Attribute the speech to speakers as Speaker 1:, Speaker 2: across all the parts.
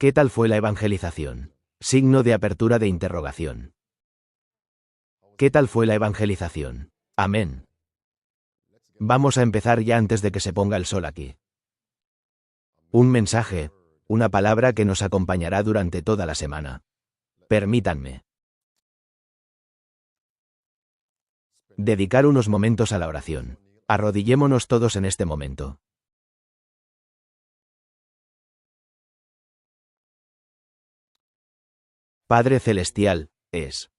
Speaker 1: ¿Qué tal fue la evangelización? Signo de apertura de interrogación. ¿Qué tal fue la evangelización? Amén. Vamos a empezar ya antes de que se ponga el sol aquí. Un mensaje, una palabra que nos acompañará durante toda la semana. Permítanme dedicar unos momentos a la oración. Arrodillémonos todos en este momento. Padre Celestial, es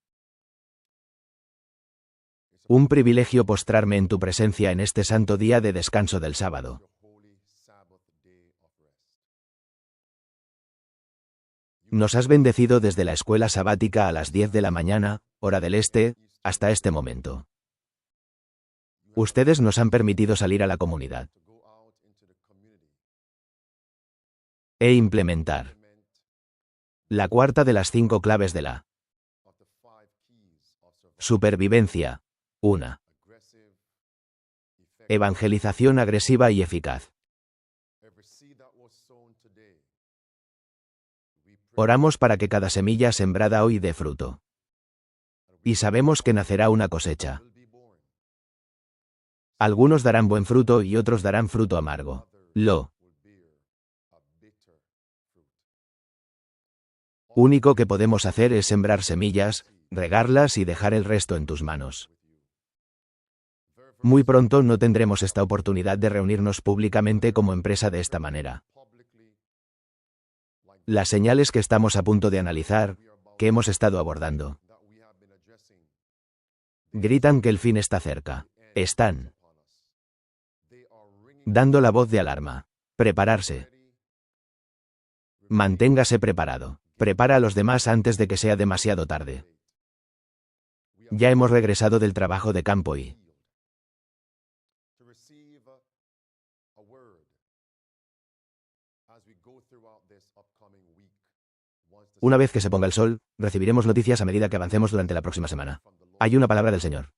Speaker 1: un privilegio postrarme en tu presencia en este santo día de descanso del sábado. Nos has bendecido desde la escuela sabática a las 10 de la mañana, hora del este, hasta este momento. Ustedes nos han permitido salir a la comunidad e implementar la cuarta de las 5 claves de la supervivencia. 1. Evangelización agresiva y eficaz. Oramos para que cada semilla sembrada hoy dé fruto. Y sabemos que nacerá una cosecha. Algunos darán buen fruto y otros darán fruto amargo. Lo único que podemos hacer es sembrar semillas, regarlas y dejar el resto en tus manos. Muy pronto no tendremos esta oportunidad de reunirnos públicamente como empresa de esta manera. Las señales que estamos a punto de analizar, que hemos estado abordando, gritan que el fin está cerca. Están dando la voz de alarma. Prepararse. Manténgase preparado. Prepara a los demás antes de que sea demasiado tarde. Ya hemos regresado del trabajo de campo y una vez que se ponga el sol, recibiremos noticias a medida que avancemos durante la próxima semana. Hay una palabra del Señor.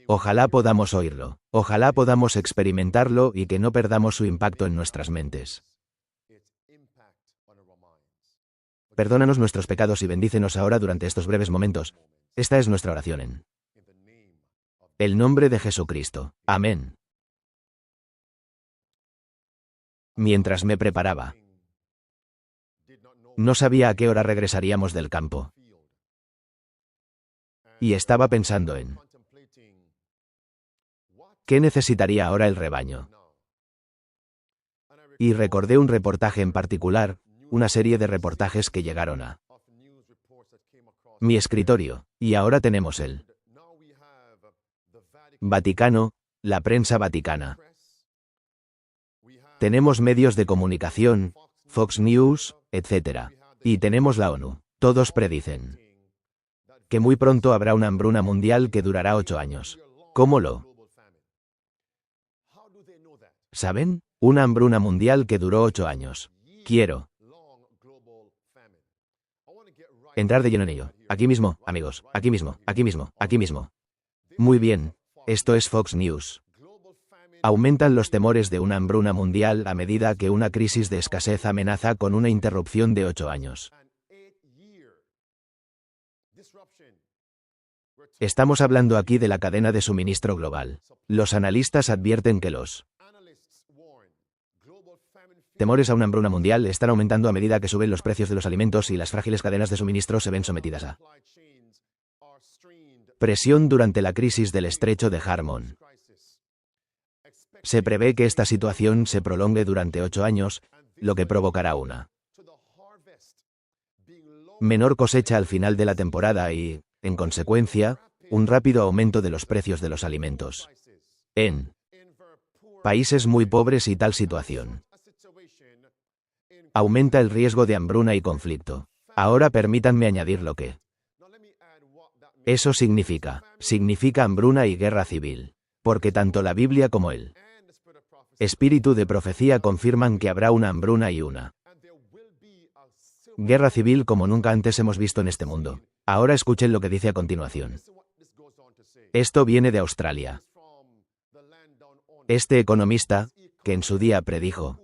Speaker 1: Ojalá podamos oírlo. Ojalá podamos experimentarlo y que no perdamos su impacto en nuestras mentes. Perdónanos nuestros pecados y bendícenos ahora durante estos breves momentos. Esta es nuestra oración en el nombre de Jesucristo. Amén. Mientras me preparaba, no sabía a qué hora regresaríamos del campo. Y estaba pensando en ¿qué necesitaría ahora el rebaño? Y recordé un reportaje en particular, una serie de reportajes que llegaron a mi escritorio, y ahora tenemos el Vaticano, la prensa vaticana. Tenemos medios de comunicación, Fox News, etc. Y tenemos la ONU. Todos predicen que muy pronto habrá una hambruna mundial que durará 8 años. ¿Cómo lo saben? Una hambruna mundial que duró 8 años. Quiero entrar de lleno en ello. Aquí mismo, amigos. Aquí mismo, aquí mismo, aquí mismo. Muy bien. Esto es Fox News. Aumentan los temores de una hambruna mundial a medida que una crisis de escasez amenaza con una interrupción de 8 años. Estamos hablando aquí de la cadena de suministro global. Los analistas advierten que los temores a una hambruna mundial están aumentando a medida que suben los precios de los alimentos y las frágiles cadenas de suministro se ven sometidas a presión durante la crisis del estrecho de Hormuz. Se prevé que esta situación se prolongue durante 8 años, lo que provocará una menor cosecha al final de la temporada y, en consecuencia, un rápido aumento de los precios de los alimentos. En países muy pobres y tal situación aumenta el riesgo de hambruna y conflicto. Ahora permítanme añadir lo que eso significa. Significa hambruna y guerra civil. Porque tanto la Biblia como el espíritu de profecía confirman que habrá una hambruna y una guerra civil como nunca antes hemos visto en este mundo. Ahora escuchen lo que dice a continuación. Esto viene de Australia. Este economista, que en su día predijo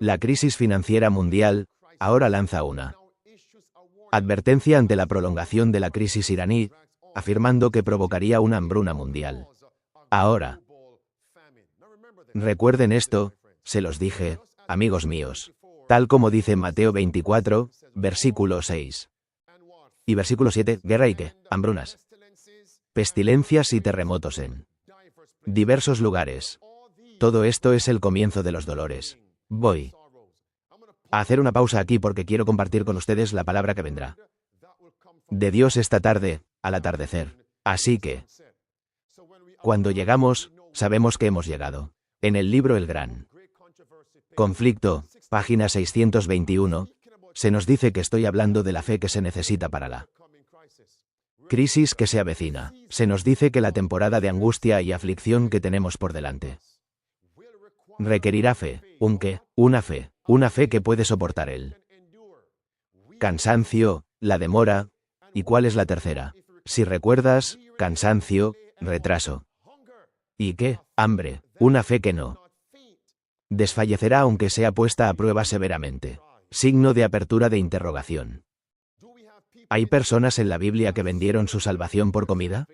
Speaker 1: La crisis financiera mundial ahora lanza una advertencia ante la prolongación de la crisis iraní, afirmando que provocaría una hambruna mundial. Ahora, recuerden esto, se los dije, amigos míos, tal como dice Mateo 24, versículo 6. Y versículo 7, guerra y qué, hambrunas, pestilencias y terremotos en diversos lugares. Todo esto es el comienzo de los dolores. Voy a hacer una pausa aquí porque quiero compartir con ustedes la palabra que vendrá de Dios esta tarde, al atardecer. Así que, cuando llegamos, sabemos que hemos llegado. En el libro El Gran Conflicto, página 621, se nos dice que estoy hablando de la fe que se necesita para la crisis que se avecina. Se nos dice que la temporada de angustia y aflicción que tenemos por delante requerirá fe. Una fe que puede soportar el cansancio, la demora. ¿Y cuál es la tercera? Si recuerdas, cansancio, retraso. ¿Y qué? Hambre. Una fe que no desfallecerá aunque sea puesta a prueba severamente. Signo de apertura de interrogación. ¿Hay personas en la Biblia que vendieron su salvación por comida?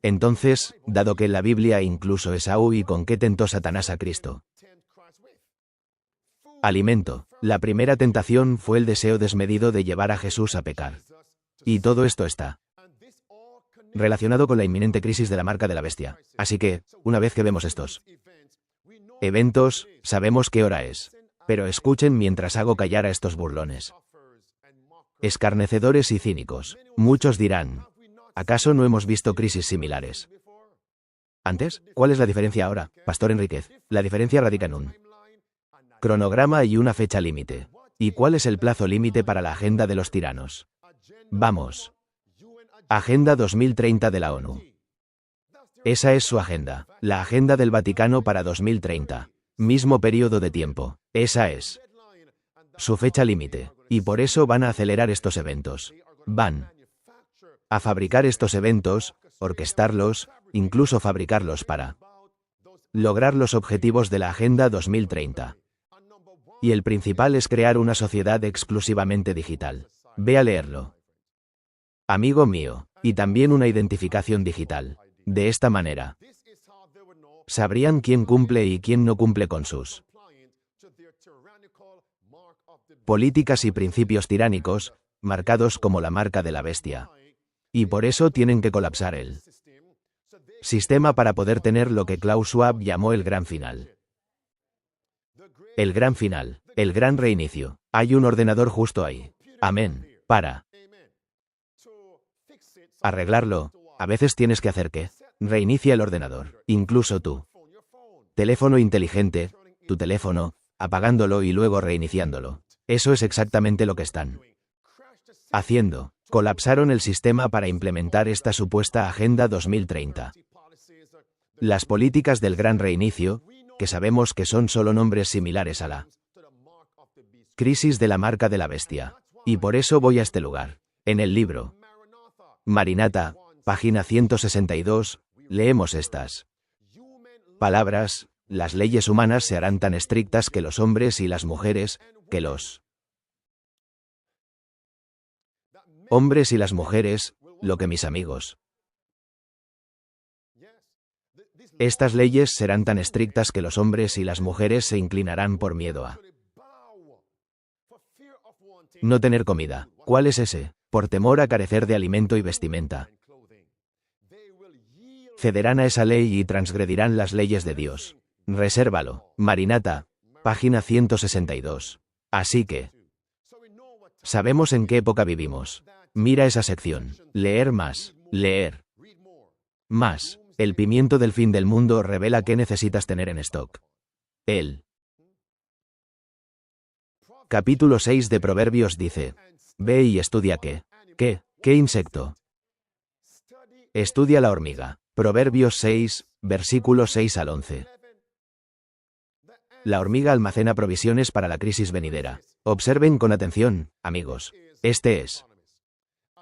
Speaker 1: Entonces, dado que en la Biblia incluso Esaú y con qué tentó Satanás a Cristo. Alimento. La primera tentación fue el deseo desmedido de llevar a Jesús a pecar. Y todo esto está relacionado con la inminente crisis de la marca de la bestia. Así que, una vez que vemos estos eventos, sabemos qué hora es. Pero escuchen mientras hago callar a estos burlones, escarnecedores y cínicos. Muchos dirán, ¿acaso no hemos visto crisis similares antes? ¿Cuál es la diferencia ahora, Pastor Enríquez? La diferencia radica en un cronograma y una fecha límite. ¿Y cuál es el plazo límite para la agenda de los tiranos? Vamos. Agenda 2030 de la ONU. Esa es su agenda. La agenda del Vaticano para 2030. Mismo periodo de tiempo. Esa es su fecha límite. Y por eso van a acelerar estos eventos. Van a fabricar estos eventos, orquestarlos, incluso fabricarlos para lograr los objetivos de la Agenda 2030. Y el principal es crear una sociedad exclusivamente digital. Ve a leerlo, amigo mío, y también una identificación digital. De esta manera, sabrían quién cumple y quién no cumple con sus políticas y principios tiránicos, marcados como la marca de la bestia. Y por eso tienen que colapsar el sistema para poder tener lo que Klaus Schwab llamó el gran final. El gran final, el gran reinicio. Hay un ordenador justo ahí. Amén. Para arreglarlo, a veces tienes que hacer ¿qué? Reinicia el ordenador. Incluso tu teléfono inteligente, tu teléfono, apagándolo y luego reiniciándolo. Eso es exactamente lo que están haciendo. Colapsaron el sistema para implementar esta supuesta Agenda 2030. Las políticas del gran reinicio, que sabemos que son solo nombres similares a la crisis de la marca de la bestia. Y por eso voy a este lugar. En el libro Marinata, página 162, leemos estas palabras: las leyes humanas se harán tan estrictas que los hombres y las mujeres, que los hombres y las mujeres, lo que mis amigos. Estas leyes serán tan estrictas que los hombres y las mujeres se inclinarán por miedo a no tener comida. ¿Cuál es ese? Por temor a carecer de alimento y vestimenta. Cederán a esa ley y transgredirán las leyes de Dios. Resérvalo. Marinata, página 162. Así que, sabemos en qué época vivimos. Mira esa sección. Leer más. Leer más. El pimiento del fin del mundo revela qué necesitas tener en stock. El capítulo 6 de Proverbios dice: ve y estudia ¿qué insecto? Estudia la hormiga. Proverbios 6, versículos 6 al 11. La hormiga almacena provisiones para la crisis venidera. Observen con atención, amigos. Este es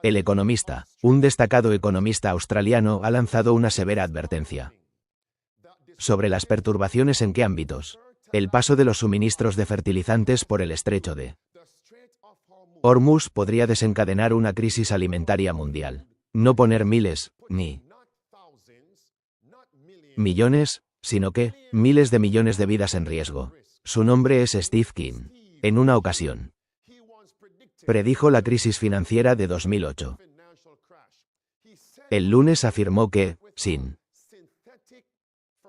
Speaker 1: El Economista. Un destacado economista australiano ha lanzado una severa advertencia sobre las perturbaciones en qué ámbitos. El paso de los suministros de fertilizantes por el estrecho de Hormuz podría desencadenar una crisis alimentaria mundial. No poner miles, ni millones, sino que miles de millones de vidas en riesgo. Su nombre es Steve King. En una ocasión, predijo la crisis financiera de 2008. El lunes afirmó que, sin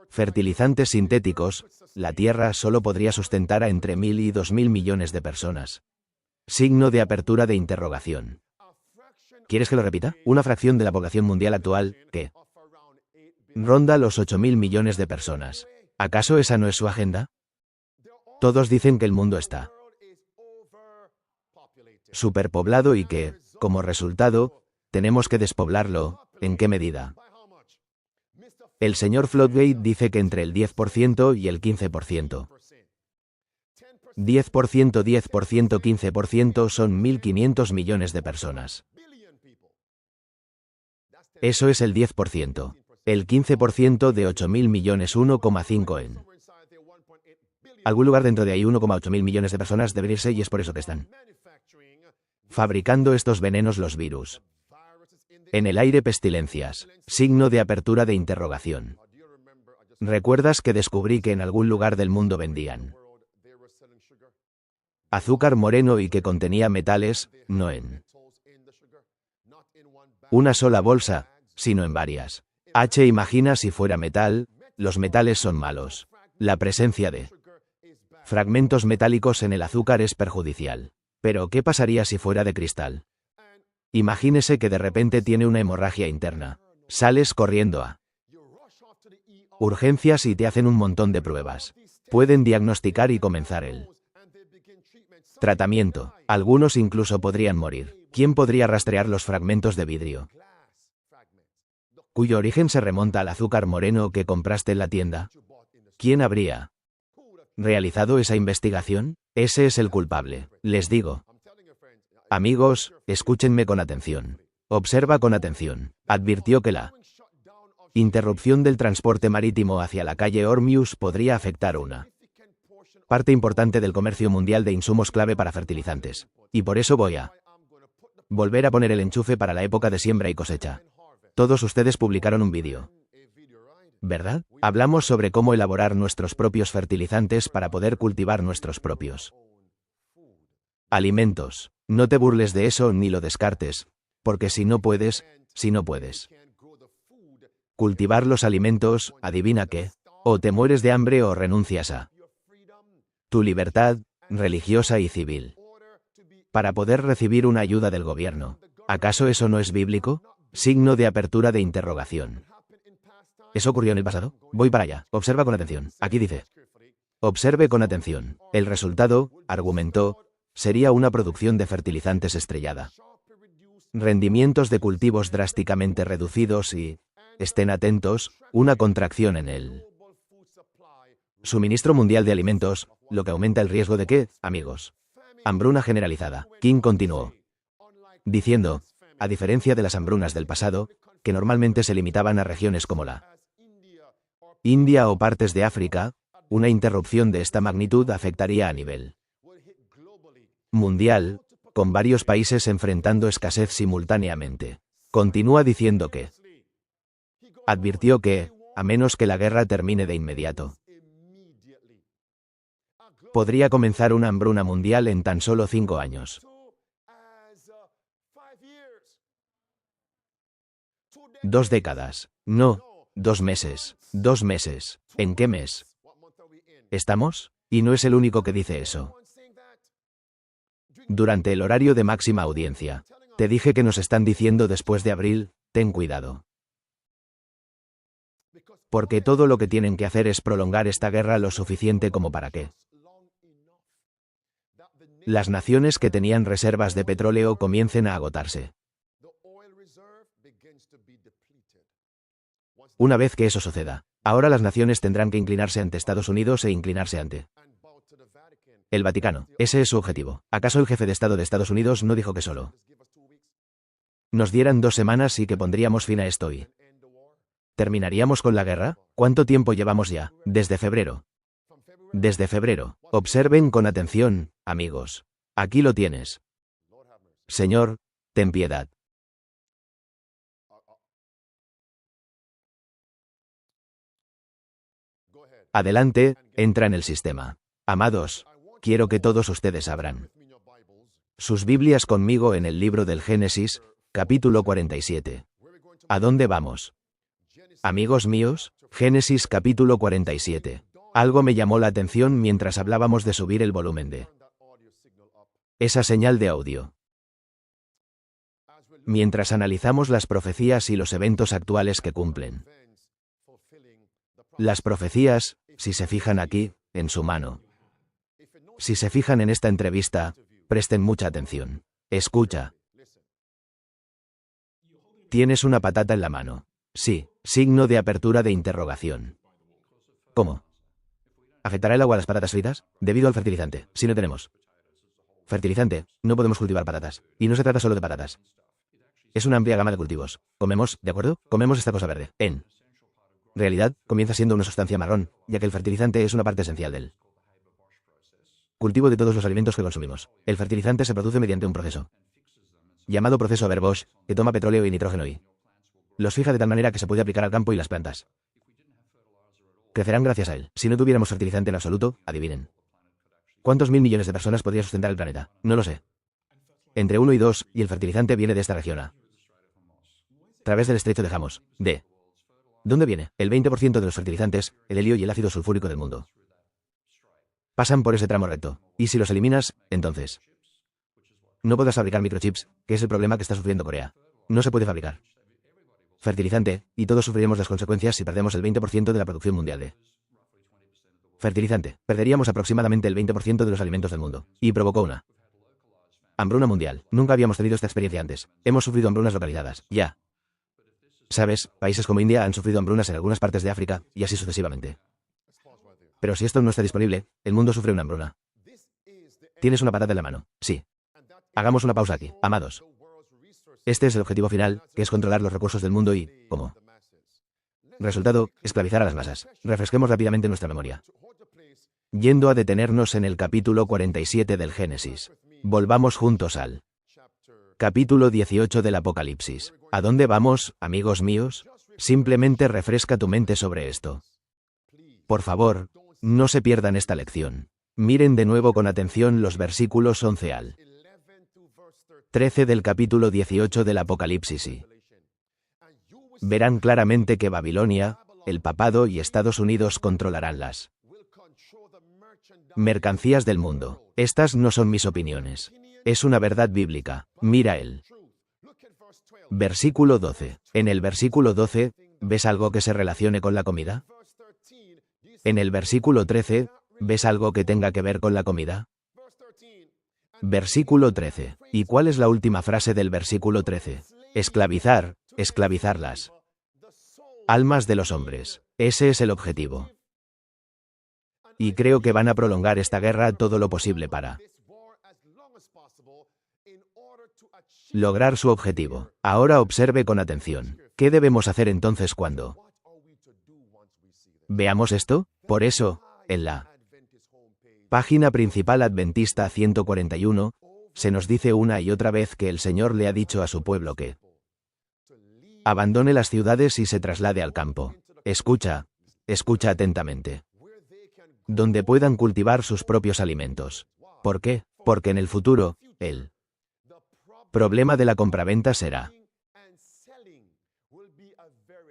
Speaker 1: fertilizantes sintéticos, la Tierra solo podría sustentar a entre 1.000 y 2.000 millones de personas. Signo de apertura de interrogación. ¿Quieres que lo repita? Una fracción de la población mundial actual, que ronda los 8.000 millones de personas. ¿Acaso esa no es su agenda? Todos dicen que el mundo está superpoblado y que, como resultado, tenemos que despoblarlo. ¿En qué medida? El señor Floodgate dice que entre el 10% y el 15%. 10%, 10%, 15% son 1.500 millones de personas. Eso es el 10%. El 15% de 8.000 millones, 1,5 en algún lugar dentro de ahí 1,8 millones de personas deben irse y es por eso que están fabricando estos venenos los virus. En el aire pestilencias. Signo de apertura de interrogación. ¿Recuerdas que descubrí que en algún lugar del mundo vendían azúcar moreno y que contenía metales, no en una sola bolsa, sino en varias? Imagina si fuera metal, los metales son malos. La presencia de fragmentos metálicos en el azúcar es perjudicial. Pero ¿qué pasaría si fuera de cristal? Imagínese que de repente tiene una hemorragia interna. Sales corriendo a urgencias y te hacen un montón de pruebas. Pueden diagnosticar y comenzar el tratamiento. Algunos incluso podrían morir. ¿Quién podría rastrear los fragmentos de vidrio cuyo origen se remonta al azúcar moreno que compraste en la tienda? ¿Quién habría realizado esa investigación? Ese es el culpable. Les digo. Amigos, escúchenme con atención. Observa con atención. Advirtió que la interrupción del transporte marítimo hacia la calle Hormuz podría afectar una parte importante del comercio mundial de insumos clave para fertilizantes. Y por eso voy a volver a poner el enchufe para la época de siembra y cosecha. Todos ustedes publicaron un vídeo, ¿verdad? Hablamos sobre cómo elaborar nuestros propios fertilizantes para poder cultivar nuestros propios alimentos. No te burles de eso ni lo descartes, porque si no puedes cultivar los alimentos, adivina qué, o te mueres de hambre o renuncias a tu libertad religiosa y civil para poder recibir una ayuda del gobierno. ¿Acaso eso no es bíblico? Signo de apertura de interrogación. ¿Eso ocurrió en el pasado? Voy para allá. Observa con atención. Aquí dice. Observe con atención. El resultado, argumentó, sería una producción de fertilizantes estrellada. Rendimientos de cultivos drásticamente reducidos y, estén atentos, una contracción en el suministro mundial de alimentos, lo que aumenta el riesgo de qué, amigos. Hambruna generalizada. King continuó diciendo, a diferencia de las hambrunas del pasado, que normalmente se limitaban a regiones como la India o partes de África, una interrupción de esta magnitud afectaría a nivel mundial, con varios países enfrentando escasez simultáneamente. Continúa diciendo que advirtió que, a menos que la guerra termine de inmediato, podría comenzar una hambruna mundial en tan solo 5 años. 2 décadas. No, 2 meses. 2 meses. ¿En qué mes estamos? Y no es el único que dice eso. Durante el horario de máxima audiencia, te dije que nos están diciendo después de abril, ten cuidado. Porque todo lo que tienen que hacer es prolongar esta guerra lo suficiente como para que las naciones que tenían reservas de petróleo comiencen a agotarse. Una vez que eso suceda, ahora las naciones tendrán que inclinarse ante Estados Unidos e inclinarse ante el Vaticano. Ese es su objetivo. ¿Acaso el jefe de Estado de Estados Unidos no dijo que solo nos dieran 2 semanas y que pondríamos fin a esto y ¿terminaríamos con la guerra? ¿Cuánto tiempo llevamos ya? Desde febrero. Desde febrero. Observen con atención, amigos. Aquí lo tienes. Señor, ten piedad. Adelante, entra en el sistema. Amados, quiero que todos ustedes abran sus Biblias conmigo en el libro del Génesis, capítulo 47. ¿A dónde vamos? Amigos míos, Génesis capítulo 47. Algo me llamó la atención mientras hablábamos de subir el volumen de esa señal de audio. Mientras analizamos las profecías y los eventos actuales que cumplen. Las profecías, si se fijan aquí, en su mano. Si se fijan en esta entrevista, presten mucha atención. Escucha. Tienes una patata en la mano. Sí, signo de apertura de interrogación. ¿Cómo? ¿Afectará el agua a las patatas fritas? Debido al fertilizante. Si no tenemos fertilizante, no podemos cultivar patatas. Y no se trata solo de patatas. Es una amplia gama de cultivos. Comemos, ¿de acuerdo? Comemos esta cosa verde. En realidad, comienza siendo una sustancia marrón, ya que el fertilizante es una parte esencial del cultivo de todos los alimentos que consumimos. El fertilizante se produce mediante un proceso llamado proceso Haber-Bosch, que toma petróleo y nitrógeno y los fija de tal manera que se puede aplicar al campo y las plantas crecerán gracias a él. Si no tuviéramos fertilizante en absoluto, adivinen. ¿Cuántos mil millones de personas podría sustentar el planeta? No lo sé. Entre 1 y 2, y el fertilizante viene de esta región A través del estrecho de Hammond. D. ¿Dónde viene? El 20% de los fertilizantes, el helio y el ácido sulfúrico del mundo pasan por ese tramo recto. Y si los eliminas, entonces no podrás fabricar microchips, que es el problema que está sufriendo Corea. No se puede fabricar fertilizante, y todos sufriremos las consecuencias si perdemos el 20% de la producción mundial de fertilizante. Perderíamos aproximadamente el 20% de los alimentos del mundo. Y provocó una hambruna mundial. Nunca habíamos tenido esta experiencia antes. Hemos sufrido hambrunas localizadas. Ya. ¿Sabes? Países como India han sufrido hambrunas en algunas partes de África, y así sucesivamente. Pero si esto no está disponible, el mundo sufre una hambruna. ¿Tienes una patata en la mano? Sí. Hagamos una pausa aquí, amados. Este es el objetivo final, que es controlar los recursos del mundo y, ¿cómo? Resultado, esclavizar a las masas. Refresquemos rápidamente nuestra memoria. Yendo a detenernos en el capítulo 47 del Génesis. Volvamos juntos al capítulo 18 del Apocalipsis. ¿A dónde vamos, amigos míos? Simplemente refresca tu mente sobre esto. Por favor, no se pierdan esta lección. Miren de nuevo con atención los versículos 11 al 13 del capítulo 18 del Apocalipsis y verán claramente que Babilonia, el papado y Estados Unidos controlarán las mercancías del mundo. Estas no son mis opiniones. Es una verdad bíblica. Mira el versículo 12. En el versículo 12, ¿ves algo que se relacione con la comida? En el versículo 13, ¿ves algo que tenga que ver con la comida? Versículo 13. ¿Y cuál es la última frase del versículo 13? Esclavizar, esclavizar las almas de los hombres. Ese es el objetivo. Y creo que van a prolongar esta guerra todo lo posible para lograr su objetivo. Ahora observe con atención. ¿Qué debemos hacer entonces cuando veamos esto? Por eso, en la página principal Adventista 141, se nos dice una y otra vez que el Señor le ha dicho a su pueblo que abandone las ciudades y se traslade al campo. Escucha atentamente. Donde puedan cultivar sus propios alimentos. ¿Por qué? Porque en el futuro, el problema de la compraventa será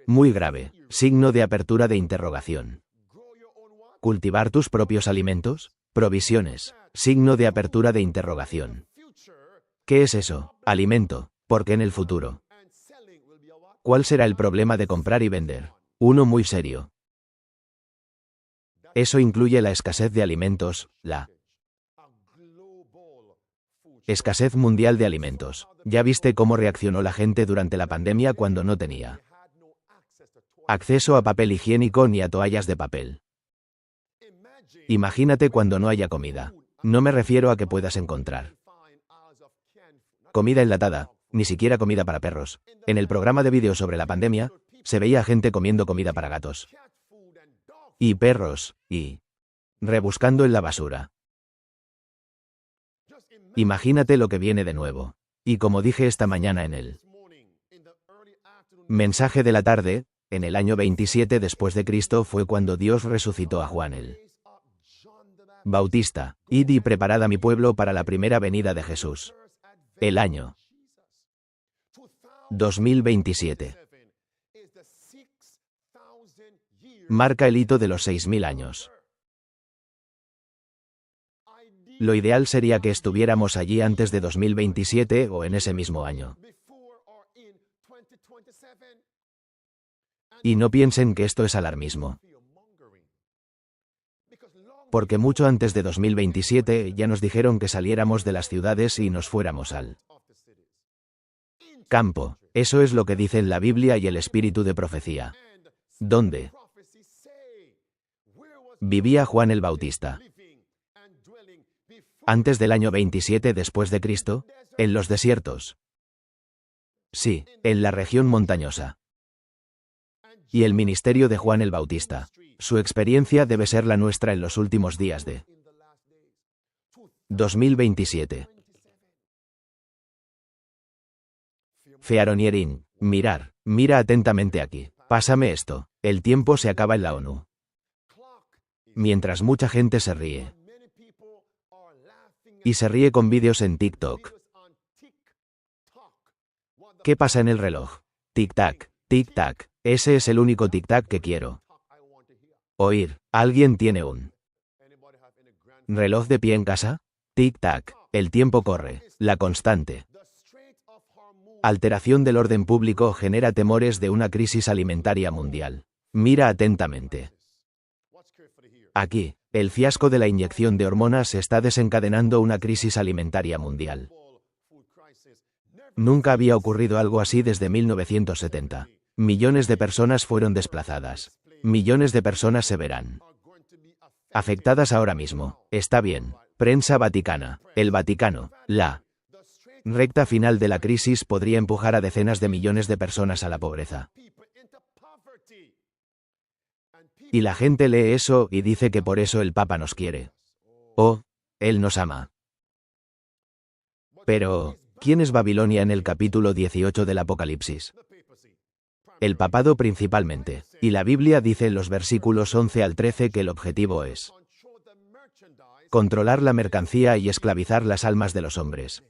Speaker 1: muy grave. Signo de apertura de interrogación. ¿Cultivar tus propios alimentos? Provisiones. Signo de apertura de interrogación. ¿Qué es eso? Alimento. Porque en el futuro. ¿Cuál será el problema de comprar y vender? Uno muy serio. Eso incluye la escasez de alimentos, la escasez mundial de alimentos. ¿Ya viste cómo reaccionó la gente durante la pandemia cuando no tenía acceso a papel higiénico ni a toallas de papel? Imagínate cuando no haya comida. No me refiero a que puedas encontrar comida enlatada, ni siquiera comida para perros. En el programa de vídeo sobre la pandemia, se veía gente comiendo comida para gatos y perros, y Rebuscando en la basura. Imagínate lo que viene de nuevo. Y como dije esta mañana en el mensaje de la tarde, en el año 27 después de Cristo fue cuando Dios resucitó a Juan el Bautista. Id y preparad a mi pueblo para la primera venida de Jesús. El año 2027. Marca el hito de los 6000 años. Lo ideal sería que estuviéramos allí antes de 2027 o en ese mismo año. Y no piensen que esto es alarmismo. Porque mucho antes de 2027 ya nos dijeron que saliéramos de las ciudades y nos fuéramos al campo. Eso es lo que dicen la Biblia y el espíritu de profecía. ¿Dónde vivía Juan el Bautista? Antes del año 27 después de Cristo, en los desiertos. Sí, en la región montañosa. Y el ministerio de Juan el Bautista. Su experiencia debe ser la nuestra en los últimos días de 2027. Fearonierin, mira atentamente aquí. Pásame esto. El tiempo se acaba en la ONU. Mientras mucha gente se ríe. Y se ríe con vídeos en TikTok. ¿Qué pasa en el reloj? Tic-tac, tic-tac. Ese es el único tic-tac que quiero oír. ¿Alguien tiene un reloj de pie en casa? Tic-tac. El tiempo corre. La constante alteración del orden público genera temores de una crisis alimentaria mundial. Mira atentamente. Aquí, el fiasco de la inyección de hormonas está desencadenando una crisis alimentaria mundial. Nunca había ocurrido algo así desde 1970. Millones de personas fueron desplazadas. Millones de personas se verán afectadas ahora mismo. Está bien. Prensa vaticana. El Vaticano. La recta final de la crisis podría empujar a decenas de millones de personas a la pobreza. Y la gente lee eso y dice que por eso el Papa nos quiere. Oh, él nos ama. Pero, ¿quién es Babilonia en el capítulo 18 del Apocalipsis? El papado principalmente. Y la Biblia dice en los versículos 11 al 13 que el objetivo es controlar la mercancía y esclavizar las almas de los hombres.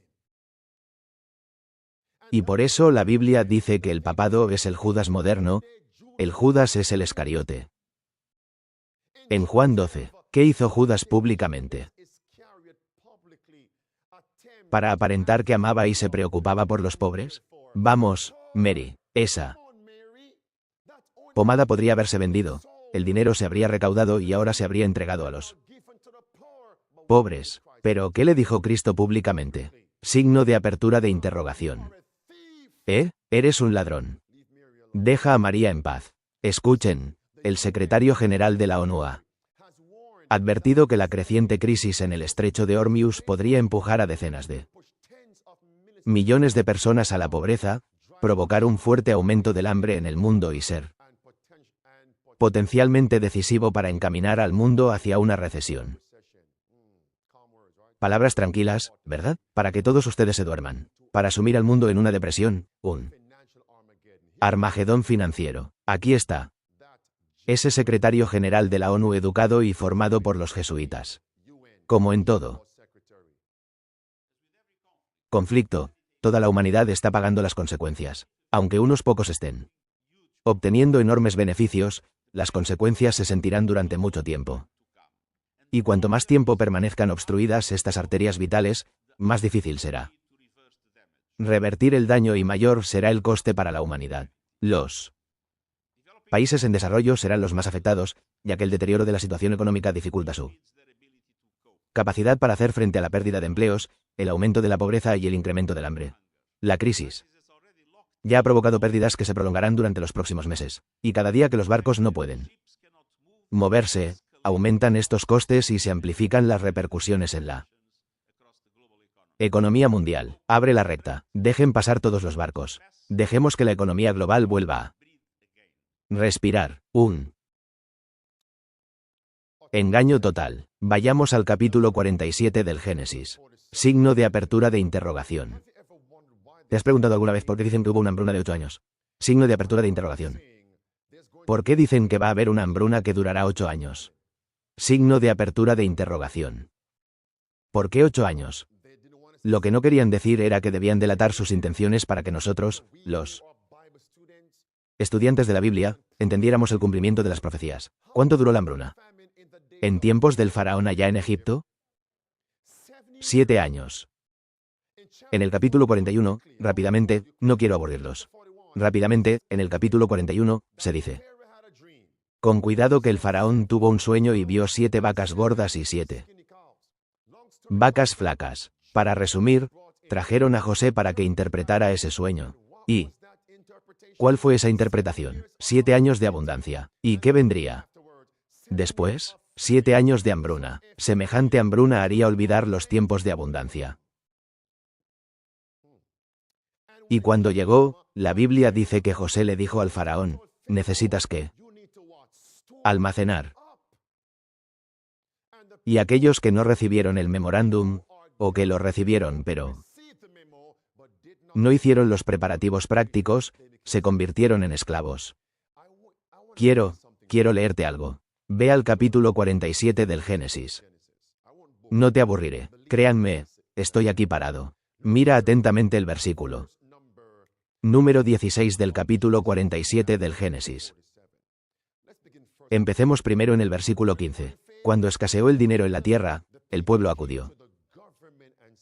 Speaker 1: Y por eso la Biblia dice que el papado es el Judas moderno, el Judas es el Escariote. En Juan 12, ¿qué hizo Judas públicamente? ¿Para aparentar que amaba y se preocupaba por los pobres? Vamos, Mary, esa pomada podría haberse vendido, el dinero se habría recaudado y ahora se habría entregado a los pobres. ¿Pero qué le dijo Cristo públicamente? Signo de apertura de interrogación. Eres un ladrón. Deja a María en paz. Escuchen, el secretario general de la ONU ha advertido que la creciente crisis en el estrecho de Hormuz podría empujar a decenas de millones de personas a la pobreza, provocar un fuerte aumento del hambre en el mundo y ser potencialmente decisivo para encaminar al mundo hacia una recesión. Palabras tranquilas, ¿verdad? Para que todos ustedes se duerman. Para sumir al mundo en una depresión, un Armagedón financiero. Aquí está. Ese secretario general de la ONU educado y formado por los jesuitas. Como en todo conflicto, toda la humanidad está pagando las consecuencias. Aunque unos pocos estén obteniendo enormes beneficios, las consecuencias se sentirán durante mucho tiempo. Y cuanto más tiempo permanezcan obstruidas estas arterias vitales, más difícil será revertir el daño y mayor será el coste para la humanidad. Los países en desarrollo serán los más afectados, ya que el deterioro de la situación económica dificulta su capacidad para hacer frente a la pérdida de empleos, el aumento de la pobreza y el incremento del hambre. La crisis ya ha provocado pérdidas que se prolongarán durante los próximos meses, y cada día que los barcos no pueden moverse, aumentan estos costes y se amplifican las repercusiones en la economía mundial. Abre la recta. Dejen pasar todos los barcos. Dejemos que la economía global vuelva a respirar. Engaño total. Vayamos al capítulo 47 del Génesis. Signo de apertura de interrogación. ¿Te has preguntado alguna vez por qué dicen que hubo una hambruna de 8 años? Signo de apertura de interrogación. ¿Por qué dicen que va a haber una hambruna que durará 8 años? Signo de apertura de interrogación. ¿Por qué 8 años? Lo que no querían decir era que debían delatar sus intenciones para que nosotros, los estudiantes de la Biblia, entendiéramos el cumplimiento de las profecías. ¿Cuánto duró la hambruna? ¿En tiempos del faraón allá en Egipto? 7 años. En el capítulo 41, rápidamente, no quiero aburrirlos. Rápidamente, en el capítulo 41, se dice: con cuidado que el faraón tuvo un sueño y vio 7 vacas gordas y 7 vacas flacas. Para resumir, trajeron a José para que interpretara ese sueño. ¿Y cuál fue esa interpretación? 7 años de abundancia. ¿Y qué vendría después? 7 años de hambruna. Semejante hambruna haría olvidar los tiempos de abundancia. Y cuando llegó, la Biblia dice que José le dijo al faraón: ¿necesitas qué? Almacenar. Y aquellos que no recibieron el memorándum, o que lo recibieron pero no hicieron los preparativos prácticos, se convirtieron en esclavos. Quiero leerte algo. Ve al capítulo 47 del Génesis. No te aburriré. Créanme, estoy aquí parado. Mira atentamente el versículo número 16 del capítulo 47 del Génesis. Empecemos primero en el versículo 15. Cuando escaseó el dinero en la tierra, el pueblo acudió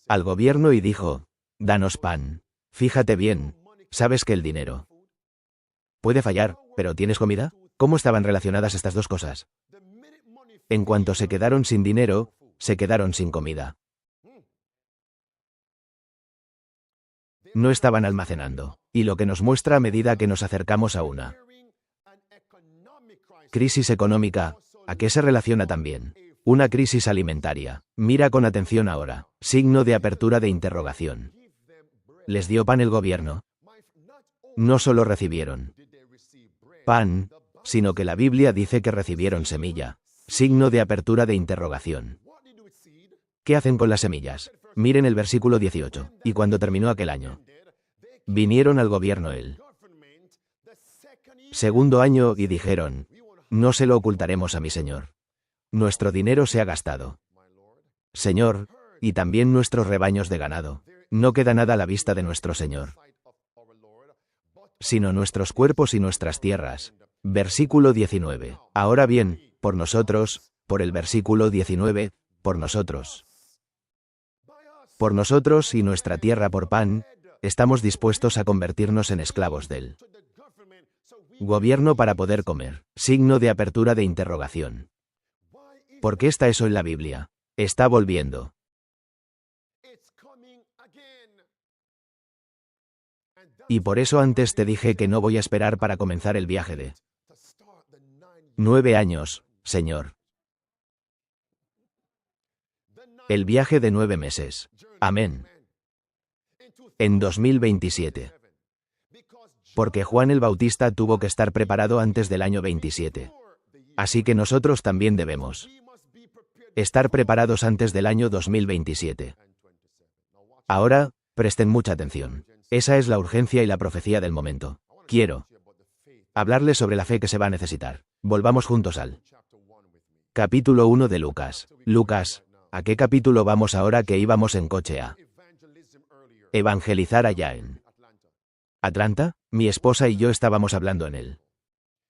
Speaker 1: al gobierno y dijo: danos pan. Fíjate bien, sabes que el dinero puede fallar, pero ¿tienes comida? ¿Cómo estaban relacionadas estas dos cosas? En cuanto se quedaron sin dinero, se quedaron sin comida. No estaban almacenando. Y lo que nos muestra a medida que nos acercamos a una crisis económica, ¿a qué se relaciona también? Una crisis alimentaria. Mira con atención ahora. Signo de apertura de interrogación. ¿Les dio pan el gobierno? No solo recibieron pan, sino que la Biblia dice que recibieron semilla. Signo de apertura de interrogación. ¿Qué hacen con las semillas? Miren el versículo 18. Y cuando terminó aquel año, vinieron al gobierno el segundo año y dijeron: no se lo ocultaremos a mi señor. Nuestro dinero se ha gastado, Señor, y también nuestros rebaños de ganado. No queda nada a la vista de nuestro Señor, sino nuestros cuerpos y nuestras tierras. Versículo 19. Ahora bien, por nosotros, por el versículo 19, por nosotros y nuestra tierra por pan, estamos dispuestos a convertirnos en esclavos del gobierno para poder comer. Signo de apertura de interrogación. ¿Por qué está eso en la Biblia? Está volviendo. Y por eso antes te dije que no voy a esperar para comenzar el viaje de 9 años, Señor. El viaje de 9 meses. Amén. En 2027. Porque Juan el Bautista tuvo que estar preparado antes del año 27. Así que nosotros también debemos estar preparados antes del año 2027. Ahora, presten mucha atención. Esa es la urgencia y la profecía del momento. Quiero hablarles sobre la fe que se va a necesitar. Volvamos juntos al capítulo 1 de Lucas. Lucas, ¿a qué capítulo vamos ahora que íbamos en coche a evangelizar allá en Atlanta? Mi esposa y yo estábamos hablando en el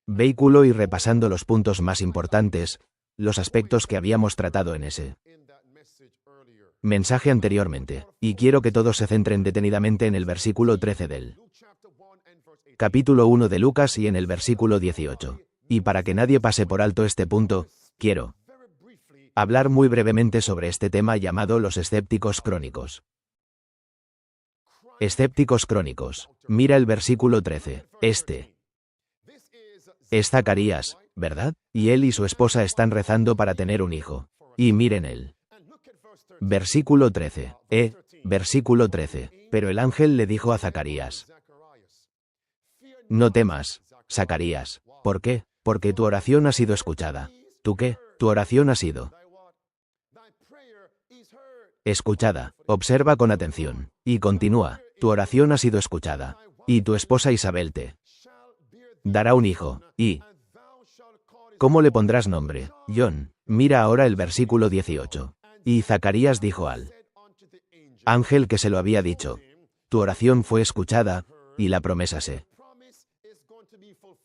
Speaker 1: vehículo y repasando los puntos más importantes, los aspectos que habíamos tratado en ese mensaje anteriormente, y quiero que todos se centren detenidamente en el versículo 13 del capítulo 1 de Lucas y en el versículo 18. Y para que nadie pase por alto este punto, quiero hablar muy brevemente sobre este tema llamado los escépticos crónicos. Escépticos crónicos. Mira el versículo 13. Este es Zacarías, ¿verdad? Y él y su esposa están rezando para tener un hijo. Y miren el versículo 13. Versículo 13. Pero el ángel le dijo a Zacarías: no temas, Zacarías. ¿Por qué? Porque tu oración ha sido escuchada. ¿Tú qué? Tu oración ha sido escuchada. Observa con atención. Y continúa. Tu oración ha sido escuchada. Y tu esposa Isabel te dará un hijo. Y ¿cómo le pondrás nombre? John. Mira ahora el versículo 18. Y Zacarías dijo al ángel que se lo había dicho: tu oración fue escuchada, y la promesa se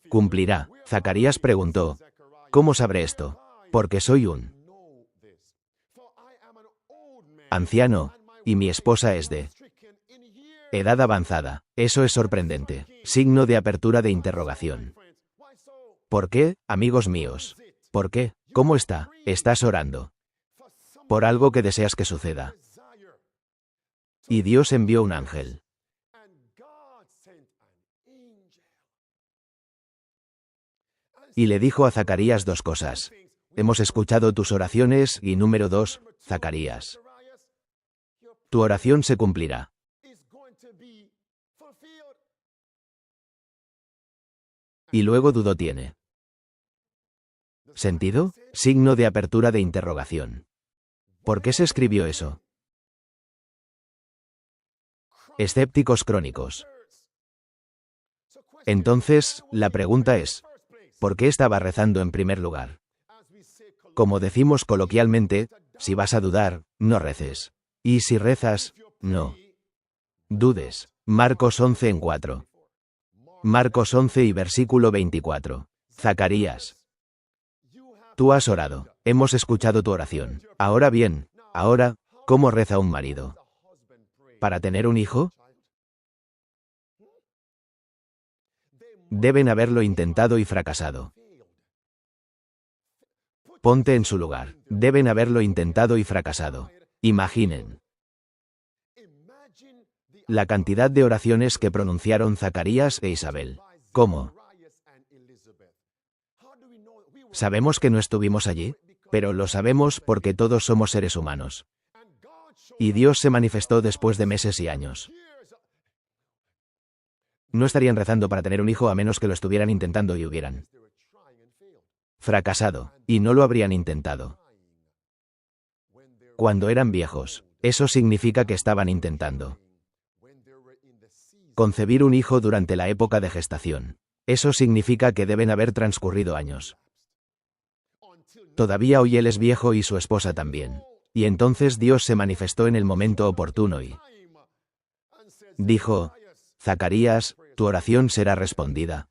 Speaker 1: cumplirá. Zacarías preguntó: ¿cómo sabré esto? Porque soy un anciano, y mi esposa es de edad avanzada. Eso es sorprendente. Signo de apertura de interrogación. ¿Por qué, amigos míos? ¿Por qué? ¿Cómo está? Estás orando por algo que deseas que suceda. Y Dios envió un ángel. Y le dijo a Zacarías dos cosas. Hemos escuchado tus oraciones y número 2, Zacarías, tu oración se cumplirá. Y luego dudó. ¿Tiene sentido? Signo de apertura de interrogación. ¿Por qué se escribió eso? Escépticos crónicos. Entonces, la pregunta es, ¿por qué estaba rezando en primer lugar? Como decimos coloquialmente, si vas a dudar, no reces. Y si rezas, no dudes. Marcos 11:4. Marcos 11 y versículo 24. Zacarías, tú has orado. Hemos escuchado tu oración. Ahora bien, ¿cómo reza un marido? ¿Para tener un hijo? Deben haberlo intentado y fracasado. Ponte en su lugar. Deben haberlo intentado y fracasado. Imaginen la cantidad de oraciones que pronunciaron Zacarías e Isabel. ¿Cómo? Sabemos que no estuvimos allí, pero lo sabemos porque todos somos seres humanos. Y Dios se manifestó después de meses y años. No estarían rezando para tener un hijo a menos que lo estuvieran intentando y hubieran fracasado, y no lo habrían intentado. Cuando eran viejos, eso significa que estaban intentando concebir un hijo durante la época de gestación. Eso significa que deben haber transcurrido años. Todavía hoy él es viejo y su esposa también. Y entonces Dios se manifestó en el momento oportuno y dijo: Zacarías, tu oración será respondida.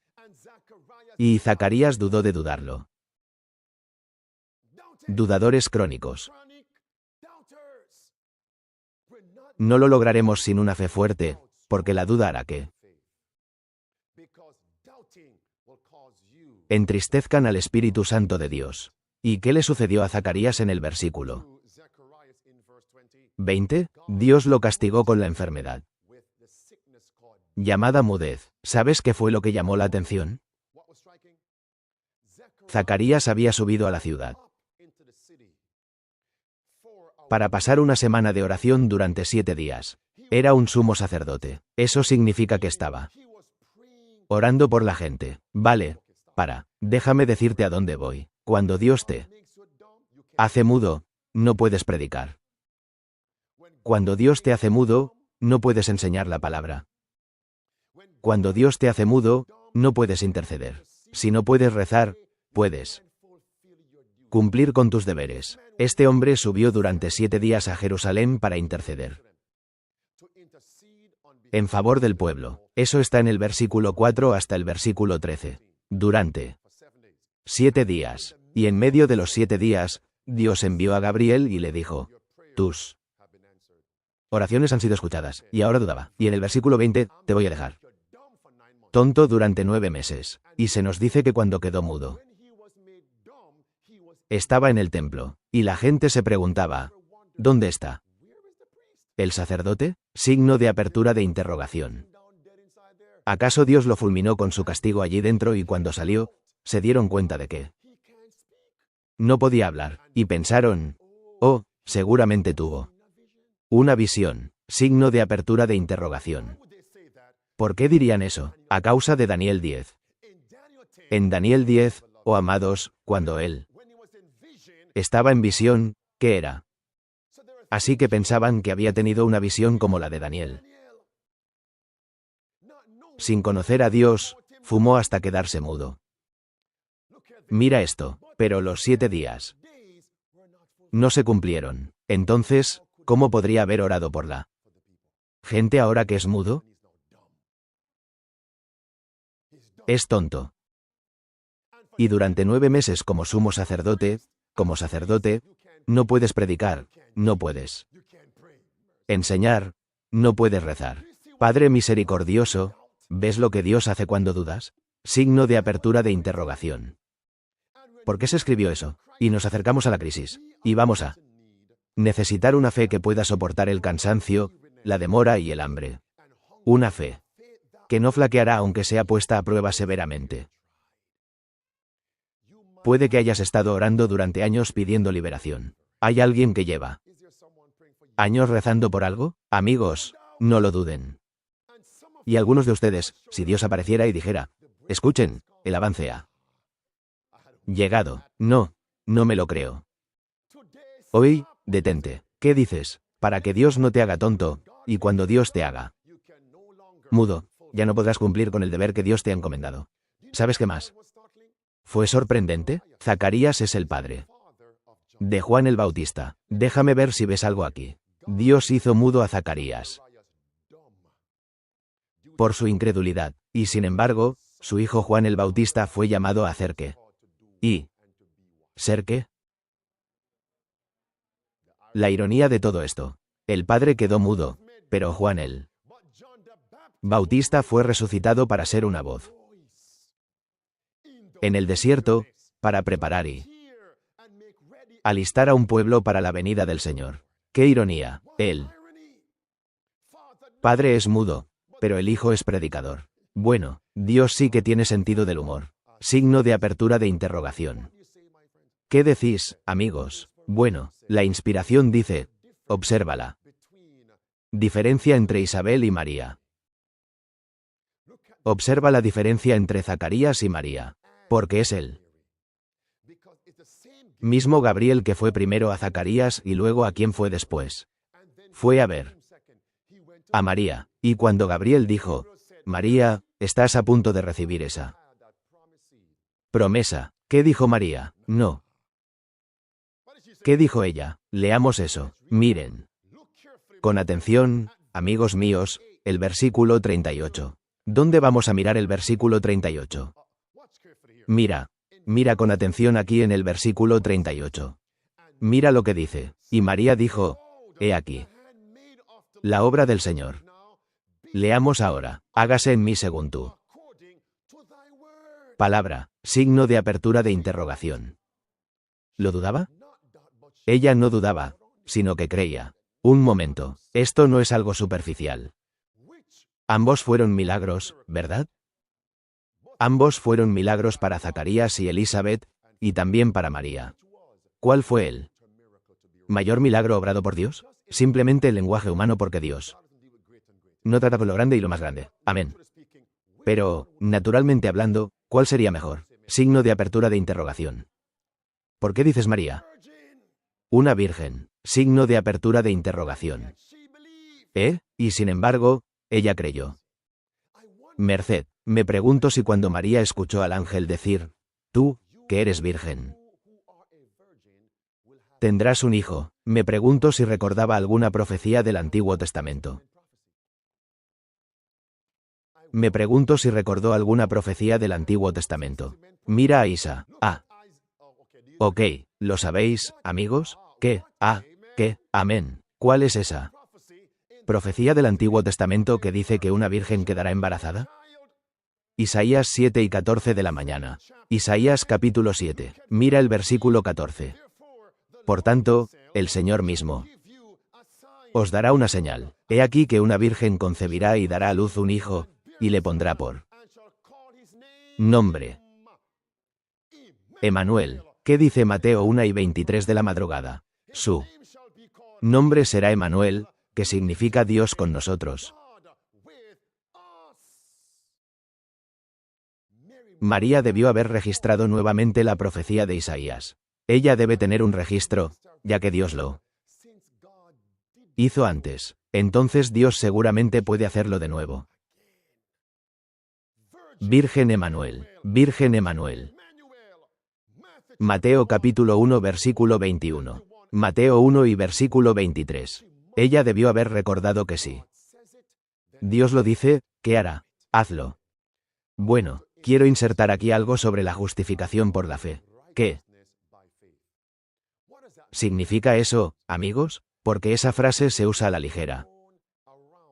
Speaker 1: Y Zacarías dudó de dudarlo. Dudadores crónicos. No lo lograremos sin una fe fuerte, porque la duda hará que entristezcan al Espíritu Santo de Dios. ¿Y qué le sucedió a Zacarías en el versículo 20? Dios lo castigó con la enfermedad llamada mudez. ¿Sabes qué fue lo que llamó la atención? Zacarías había subido a la ciudad para pasar una semana de oración durante 7 días. Era un sumo sacerdote. Eso significa que estaba orando por la gente. Vale, déjame decirte a dónde voy. Cuando Dios te hace mudo, no puedes predicar. Cuando Dios te hace mudo, no puedes enseñar la palabra. Cuando Dios te hace mudo, no puedes interceder. Si no puedes rezar, puedes cumplir con tus deberes. Este hombre subió durante 7 días a Jerusalén para interceder en favor del pueblo. Eso está en el versículo 4 hasta el versículo 13. Durante 7 días. Y en medio de los 7 días, Dios envió a Gabriel y le dijo: tus oraciones han sido escuchadas. Y ahora dudaba. Y en el versículo 20, te voy a dejar tonto durante 9 meses. Y se nos dice que cuando quedó mudo, estaba en el templo. Y la gente se preguntaba: ¿dónde está el sacerdote? Signo de apertura de interrogación. ¿Acaso Dios lo fulminó con su castigo allí dentro y cuando salió, se dieron cuenta de que no podía hablar? Y pensaron: oh, seguramente tuvo una visión. Signo de apertura de interrogación. ¿Por qué dirían eso? A causa de Daniel 10. En Daniel 10, oh amados, cuando él Estaba en visión, ¿qué era? Así que pensaban que había tenido una visión como la de Daniel. Sin conocer a Dios, fumó hasta quedarse mudo. Mira esto, pero los 7 días no se cumplieron. Entonces, ¿cómo podría haber orado por la gente ahora que es mudo? Es tonto. Y durante 9 meses como sumo sacerdote, no puedes predicar, no puedes enseñar, no puedes rezar. Padre misericordioso, ¿ves lo que Dios hace cuando dudas? Signo de apertura de interrogación. ¿Por qué se escribió eso? Y nos acercamos a la crisis. Y vamos a necesitar una fe que pueda soportar el cansancio, la demora y el hambre. Una fe que no flaqueará aunque sea puesta a prueba severamente. Puede que hayas estado orando durante años pidiendo liberación. ¿Hay alguien que lleva años rezando por algo? Amigos, no lo duden. Y algunos de ustedes, si Dios apareciera y dijera, escuchen, el avance ha llegado. No me lo creo. Hoy, detente. ¿Qué dices? Para que Dios no te haga tonto, y cuando Dios te haga mudo, ya no podrás cumplir con el deber que Dios te ha encomendado. ¿Sabes qué más? ¿Fue sorprendente? Zacarías es el padre de Juan el Bautista. Déjame ver si ves algo aquí. Dios hizo mudo a Zacarías por su incredulidad, y sin embargo, su hijo Juan el Bautista fue llamado a hacer qué. ¿Y ser qué? La ironía de todo esto. El padre quedó mudo, pero Juan el Bautista fue resucitado para ser una voz en el desierto, para preparar y alistar a un pueblo para la venida del Señor. ¡Qué ironía! El padre es mudo, pero el hijo es predicador. Bueno, Dios sí que tiene sentido del humor. Signo de apertura de interrogación. ¿Qué decís, amigos? Bueno, la inspiración dice, obsérvala. Diferencia entre Isabel y María. Observa la diferencia entre Zacarías y María. Porque es él mismo Gabriel que fue primero a Zacarías y luego a quien fue después. Fue a ver a María, y cuando Gabriel dijo, María, estás a punto de recibir esa promesa, ¿qué dijo María? No. ¿Qué dijo ella? Leamos eso. Miren con atención, amigos míos, el versículo 38. ¿Dónde vamos a mirar el versículo 38? Mira con atención aquí en el versículo 38. Mira lo que dice. Y María dijo, he aquí la obra del Señor. Leamos ahora, hágase en mí según tu palabra, signo de apertura de interrogación. ¿Lo dudaba? Ella no dudaba, sino que creía. Un momento, esto no es algo superficial. Ambos fueron milagros, ¿verdad? Ambos fueron milagros para Zacarías y Elizabeth, y también para María. ¿Cuál fue el mayor milagro obrado por Dios? Simplemente el lenguaje humano porque Dios no trata con lo grande y lo más grande. Amén. Pero, naturalmente hablando, ¿cuál sería mejor? Signo de apertura de interrogación. ¿Por qué dices María? Una virgen. Signo de apertura de interrogación. Y sin embargo, ella creyó. Merced, me pregunto si cuando María escuchó al ángel decir, tú, que eres virgen, tendrás un hijo, me pregunto si recordaba alguna profecía del Antiguo Testamento. Me pregunto si recordó alguna profecía del Antiguo Testamento. Mira a Isa. Ok, ¿lo sabéis, amigos? ¿Qué? ¿Qué? Amén. ¿Cuál es esa profecía del Antiguo Testamento que dice que una virgen quedará embarazada? Isaías 7 y 14 de la mañana. Isaías capítulo 7. Mira el versículo 14. Por tanto, el Señor mismo os dará una señal. He aquí que una virgen concebirá y dará a luz un hijo, y le pondrá por nombre Emanuel. ¿Qué dice Mateo 1 y 23 de la madrugada? Su nombre será Emanuel, que significa Dios con nosotros. María debió haber registrado nuevamente la profecía de Isaías. Ella debe tener un registro, ya que Dios lo hizo antes. Entonces Dios seguramente puede hacerlo de nuevo. Virgen Emanuel. Virgen Emanuel. Mateo capítulo 1 versículo 21. Mateo 1 y versículo 23. Ella debió haber recordado que sí. Dios lo dice, ¿qué hará? Hazlo. Bueno, quiero insertar aquí algo sobre la justificación por la fe. ¿Qué significa eso, amigos? Porque esa frase se usa a la ligera.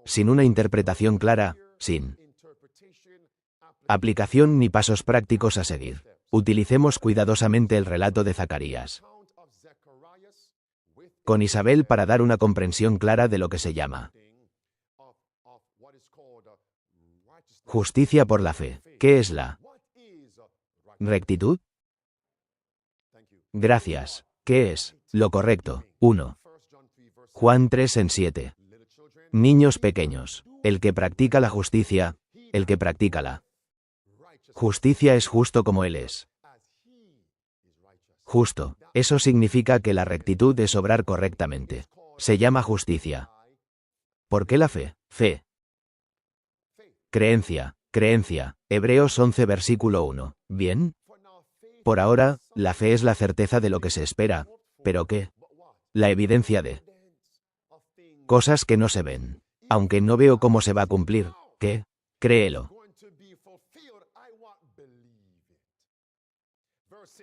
Speaker 1: Sin una interpretación clara, sin aplicación ni pasos prácticos a seguir. Utilicemos cuidadosamente el relato de Zacarías con Isabel para dar una comprensión clara de lo que se llama justicia por la fe. ¿Qué es la rectitud? Gracias. ¿Qué es lo correcto? 1. Juan 3:7. Niños pequeños. El que practica la justicia, el que practica la justicia es justo como Él es justo. Eso significa que la rectitud es obrar correctamente. Se llama justicia. ¿Por qué la fe? Fe. Creencia. Creencia. Hebreos 11 versículo 1. ¿Bien? Por ahora, la fe es la certeza de lo que se espera. ¿Pero qué? La evidencia de cosas que no se ven. Aunque no veo cómo se va a cumplir. ¿Qué? Créelo.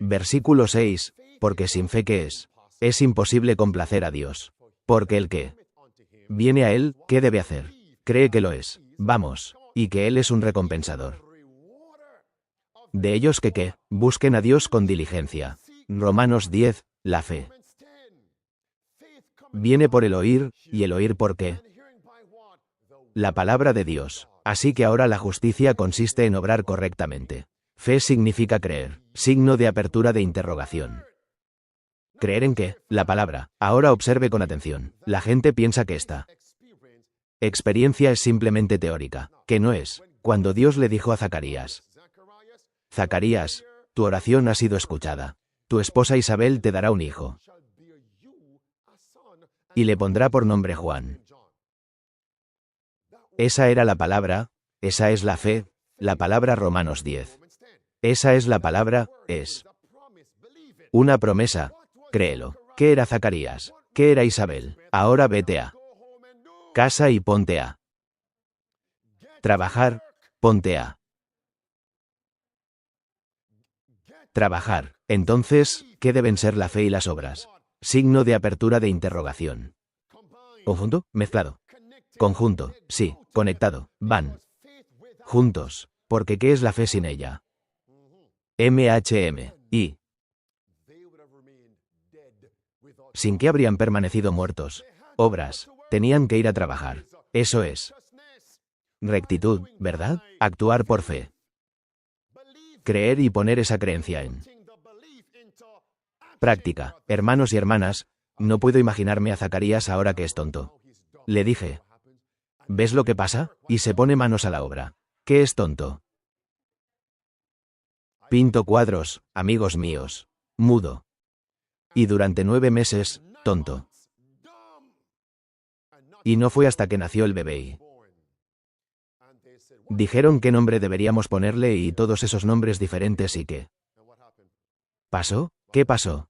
Speaker 1: Versículo 6. Porque sin fe, ¿qué es? Es imposible complacer a Dios. Porque el que viene a Él, ¿qué debe hacer? Cree que lo es. Vamos. Y que Él es un recompensador de ellos que busquen a Dios con diligencia. Romanos 10. La fe viene por el oír, y el oír ¿por qué? La palabra de Dios. Así que ahora la justicia consiste en obrar correctamente. Fe significa creer. Signo de apertura de interrogación. ¿Creer en qué? La palabra. Ahora observe con atención. La gente piensa que esta experiencia es simplemente teórica, que no es. Cuando Dios le dijo a Zacarías, Zacarías, tu oración ha sido escuchada. Tu esposa Isabel te dará un hijo. Y le pondrá por nombre Juan. Esa era la palabra, esa es la fe, la palabra Romanos 10. Esa es la palabra, es una promesa, créelo. ¿Qué era Zacarías? ¿Qué era Isabel? Ahora vete a casa y ponte a trabajar, ponte a trabajar. Entonces, ¿qué deben ser la fe y las obras? Signo de apertura de interrogación. ¿Conjunto? Mezclado. Conjunto, sí, conectado, van juntos. Porque ¿qué es la fe sin ella? Y ¿sin qué habrían permanecido muertos? Obras. Tenían que ir a trabajar. Eso es rectitud, ¿verdad? Actuar por fe. Creer y poner esa creencia en práctica. Hermanos y hermanas, no puedo imaginarme a Zacarías ahora que es tonto. Le dije, ¿ves lo que pasa? Y se pone manos a la obra. ¿Qué es tonto? Pinto cuadros, amigos míos. Mudo. Y durante 9 meses, tonto. Y no fue hasta que nació el bebé y dijeron qué nombre deberíamos ponerle y todos esos nombres diferentes y qué. ¿Pasó? ¿Qué pasó?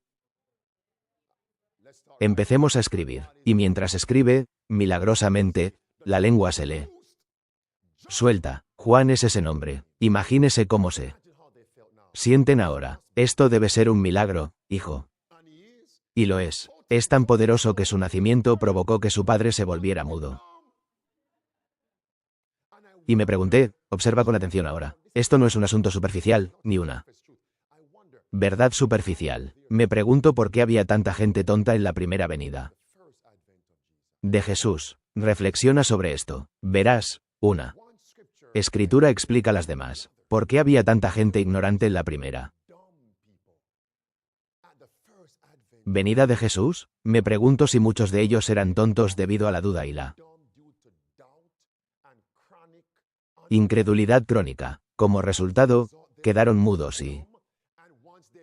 Speaker 1: Empecemos a escribir, y mientras escribe, milagrosamente, la lengua se lee. Suelta. Juan es ese nombre. Imagínese cómo se sienten ahora. Esto debe ser un milagro, hijo. Y lo es. Es tan poderoso que su nacimiento provocó que su padre se volviera mudo. Y me pregunté, observa con atención ahora, esto no es un asunto superficial, ni una verdad superficial. Me pregunto por qué había tanta gente tonta en la primera venida de Jesús. Reflexiona sobre esto. Verás, una escritura explica las demás. ¿Por qué había tanta gente ignorante en la primera venida de Jesús? Me pregunto si muchos de ellos eran tontos debido a la duda y la incredulidad crónica. Como resultado, quedaron mudos y,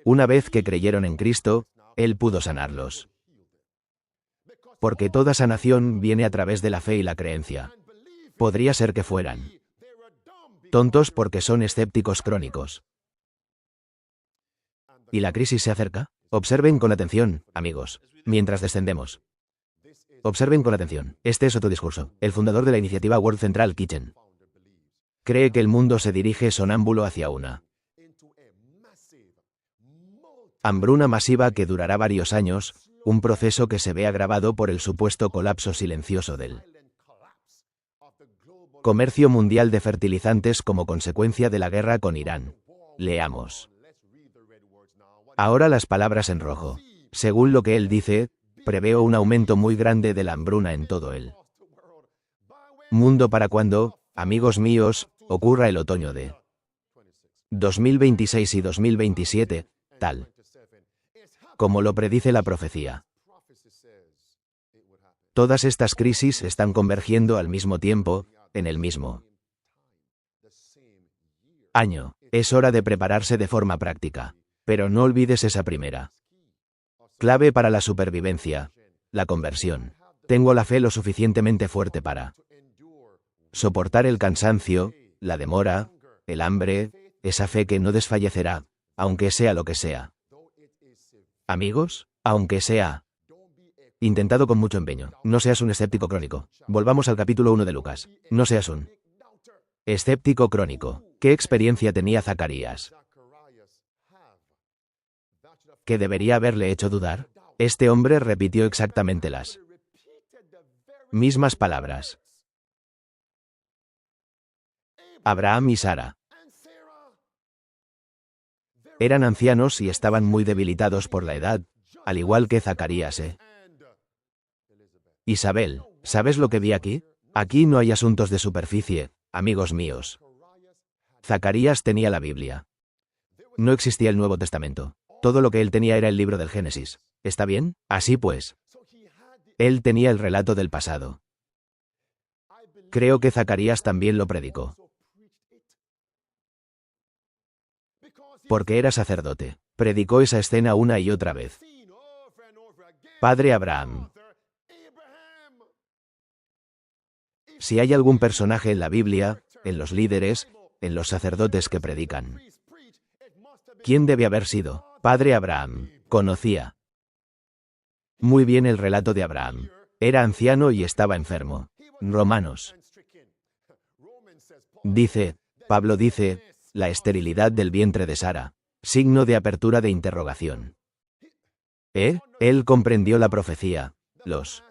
Speaker 1: una vez que creyeron en Cristo, Él pudo sanarlos. Porque toda sanación viene a través de la fe y la creencia. Podría ser que fueran tontos porque son escépticos crónicos. ¿Y la crisis se acerca? Observen con atención, amigos, mientras descendemos. Observen con atención. Este es otro discurso. El fundador de la iniciativa World Central Kitchen cree que el mundo se dirige sonámbulo hacia una hambruna masiva que durará varios años, un proceso que se ve agravado por el supuesto colapso silencioso del comercio mundial de fertilizantes como consecuencia de la guerra con Irán. Leamos. Ahora las palabras en rojo. Según lo que él dice, preveo un aumento muy grande de la hambruna en todo el mundo para cuando, amigos míos, ocurra el otoño de 2026 y 2027, tal como lo predice la profecía. Todas estas crisis están convergiendo al mismo tiempo, en el mismo año. Es hora de prepararse de forma práctica. Pero no olvides esa primera clave para la supervivencia, la conversión. Tengo la fe lo suficientemente fuerte para soportar el cansancio, la demora, el hambre, esa fe que no desfallecerá, aunque sea lo que sea. Amigos, aunque sea intentado con mucho empeño. No seas un escéptico crónico. Volvamos al capítulo 1 de Lucas. No seas un escéptico crónico. ¿Qué experiencia tenía Zacarías que debería haberle hecho dudar? Este hombre repitió exactamente las mismas palabras. Abraham y Sara eran ancianos y estaban muy debilitados por la edad, al igual que Zacarías. Isabel, ¿sabes lo que vi aquí? Aquí no hay asuntos de superficie, amigos míos. Zacarías tenía la Biblia. No existía el Nuevo Testamento. Todo lo que él tenía era el libro del Génesis. ¿Está bien? Así pues, él tenía el relato del pasado. Creo que Zacarías también lo predicó. Porque era sacerdote. Predicó esa escena una y otra vez. Padre Abraham. Si hay algún personaje en la Biblia, en los líderes, en los sacerdotes que predican, ¿quién debe haber sido? Padre Abraham. Conocía muy bien el relato de Abraham. Era anciano y estaba enfermo. Romanos dice, Pablo dice, la esterilidad del vientre de Sara. Signo de apertura de interrogación. Él comprendió la profecía, los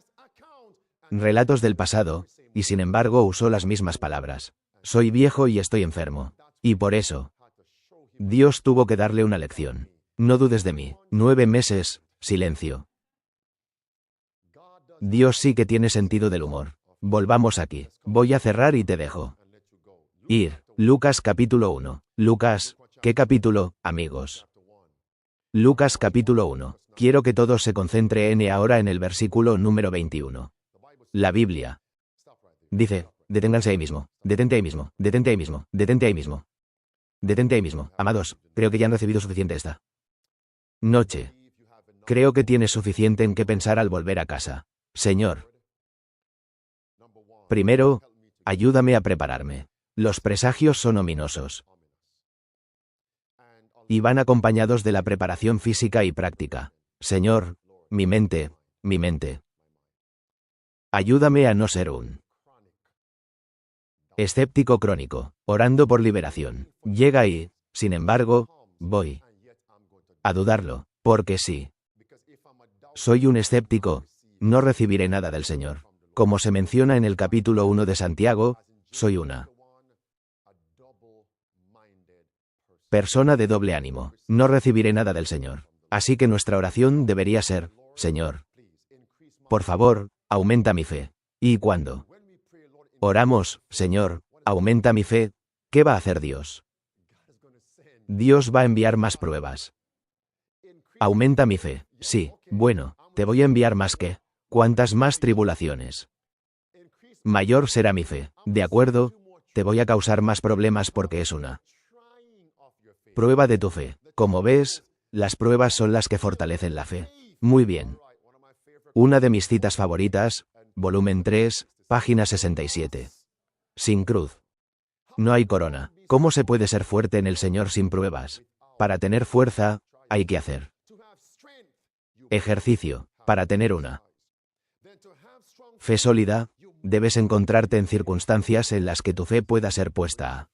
Speaker 1: relatos del pasado, y sin embargo usó las mismas palabras. Soy viejo y estoy enfermo. Y por eso, Dios tuvo que darle una lección. No dudes de mí. 9 meses, silencio. Dios sí que tiene sentido del humor. Volvamos aquí. Voy a cerrar y te dejo ir. Lucas capítulo 1. Lucas, ¿qué capítulo, amigos? Lucas capítulo 1. Quiero que todos se concentren ahora en el versículo número 21. La Biblia dice, deténganse ahí mismo, detente ahí mismo, detente ahí mismo, detente ahí mismo. Detente ahí mismo. Amados, creo que ya han recibido suficiente esta noche. Creo que tienes suficiente en qué pensar al volver a casa. Señor. Primero, ayúdame a prepararme. Los presagios son ominosos. Y van acompañados de la preparación física y práctica. Señor, mi mente. Ayúdame a no ser un escéptico crónico, orando por liberación. Llega ahí, sin embargo, voy a dudarlo, porque si soy un escéptico, no recibiré nada del Señor. Como se menciona en el capítulo 1 de Santiago, soy una persona de doble ánimo. No recibiré nada del Señor. Así que nuestra oración debería ser, Señor, por favor, aumenta mi fe. ¿Y cuándo oramos, Señor, aumenta mi fe, qué va a hacer Dios? Dios va a enviar más pruebas. Aumenta mi fe. Sí, bueno, te voy a enviar más que. ¿Cuántas más tribulaciones? Mayor será mi fe. ¿De acuerdo? Te voy a causar más problemas porque es una prueba de tu fe. Como ves, Las pruebas son las que fortalecen la fe. Muy bien. Una de mis citas favoritas, volumen 3, página 67. Sin cruz. No hay corona. ¿Cómo se puede ser fuerte en el Señor sin pruebas? Para tener fuerza, hay que hacer ejercicio. Para tener una fe sólida, debes encontrarte en circunstancias en las que tu fe pueda ser puesta a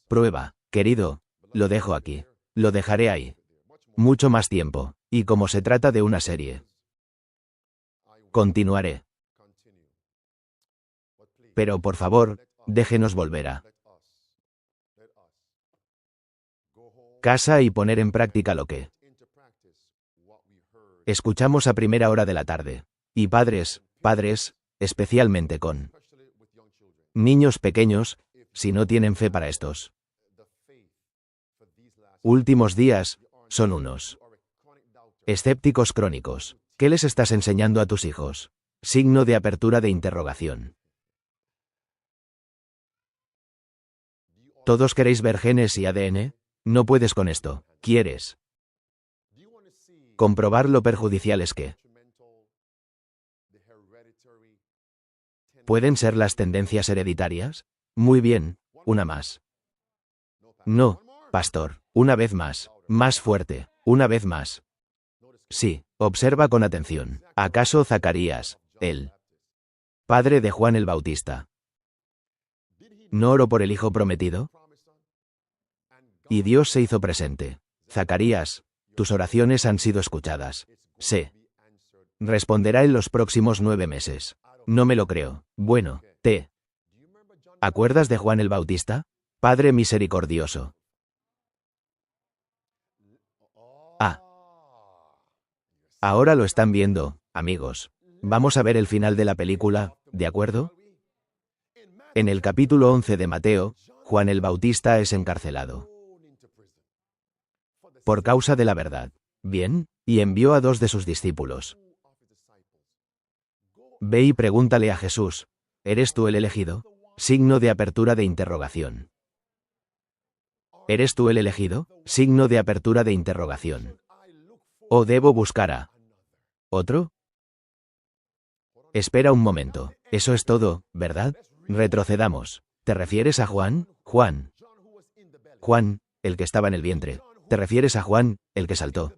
Speaker 1: prueba. Querido, lo dejo aquí. Lo dejaré ahí. Mucho más tiempo. Y como se trata de una serie, continuaré. Pero por favor, déjenos volver a casa y poner en práctica lo que escuchamos a primera hora de la tarde. Y padres, especialmente con niños pequeños, si no tienen fe para estos últimos días, son unos escépticos crónicos. ¿Qué les estás enseñando a tus hijos? Signo de apertura de interrogación. ¿Todos queréis ver genes y ADN? No puedes con esto. ¿Quieres comprobar lo perjudiciales que pueden ser las tendencias hereditarias? Muy bien, una más. No, pastor, una vez más, más fuerte, una vez más. Sí, observa con atención. ¿Acaso Zacarías, el padre de Juan el Bautista, no oró por el hijo prometido? Y Dios se hizo presente. Zacarías, tus oraciones han sido escuchadas. Se responderá en los próximos 9 meses. No me lo creo. Bueno, ¿te acuerdas de Juan el Bautista? Padre misericordioso. Ah. Ahora lo están viendo, amigos. Vamos a ver el final de la película, ¿de acuerdo? En el capítulo 11 de Mateo, Juan el Bautista es encarcelado por causa de la verdad. Bien, y envió a 2 de sus discípulos. Ve y pregúntale a Jesús, ¿eres tú el elegido? Signo de apertura de interrogación. ¿Eres tú el elegido? Signo de apertura de interrogación. ¿O debo buscar a otro? Espera un momento. Eso es todo, ¿verdad? Retrocedamos. ¿Te refieres a Juan? Juan, el que estaba en el vientre. ¿Te refieres a Juan, el que saltó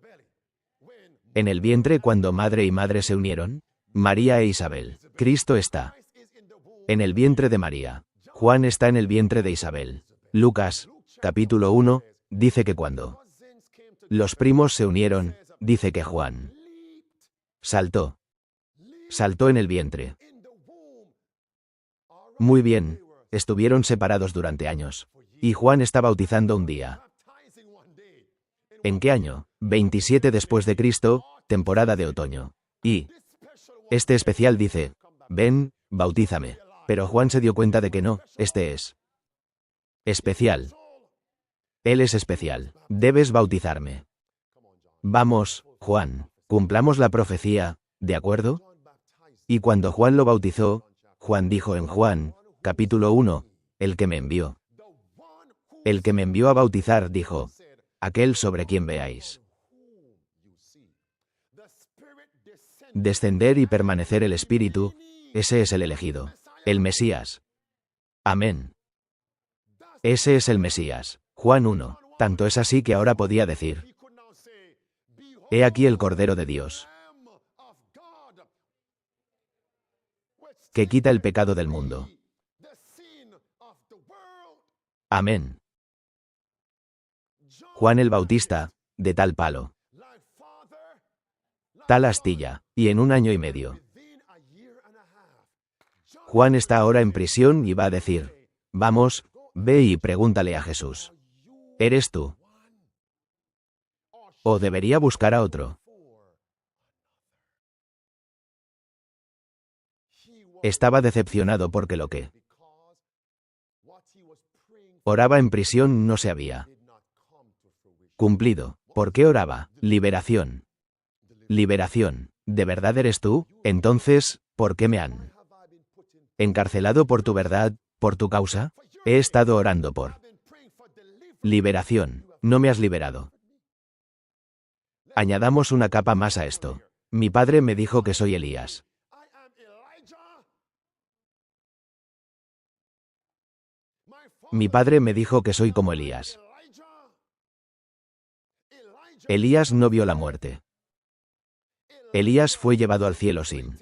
Speaker 1: en el vientre cuando madre y madre se unieron? María e Isabel. Cristo está en el vientre de María. Juan está en el vientre de Isabel. Lucas, capítulo 1, dice que cuando los primos se unieron, dice que Juan saltó en el vientre. Muy bien, estuvieron separados durante años. Y Juan está bautizando un día. ¿En qué año? 27 después de Cristo, temporada de otoño. Y este especial dice, ven, bautízame. Pero Juan se dio cuenta de que no, este es especial. Él es especial. Debes bautizarme. Vamos, Juan, cumplamos la profecía, ¿de acuerdo? Y cuando Juan lo bautizó, Juan dijo en Juan, capítulo 1, el que me envió. El que me envió a bautizar dijo, aquel sobre quien veáis descender y permanecer el Espíritu, ese es el elegido, el Mesías. Amén. Ese es el Mesías. Juan 1. Tanto es así que ahora podía decir, he aquí el Cordero de Dios, que quita el pecado del mundo. Amén. Juan el Bautista, de tal palo, tal astilla, y en 1 año y medio. Juan está ahora en prisión y va a decir, vamos, ve y pregúntale a Jesús, ¿eres tú? ¿O debería buscar a otro? Estaba decepcionado porque lo que oraba en prisión no se había cumplido. ¿Por qué oraba? Liberación. Liberación. ¿De verdad eres tú? Entonces, ¿por qué me han encarcelado por tu verdad, por tu causa? He estado orando por liberación. No me has liberado. Añadamos una capa más a esto. Mi padre me dijo que soy Elías. Mi padre me dijo que soy como Elías. Elías no vio la muerte. Elías fue llevado al cielo sin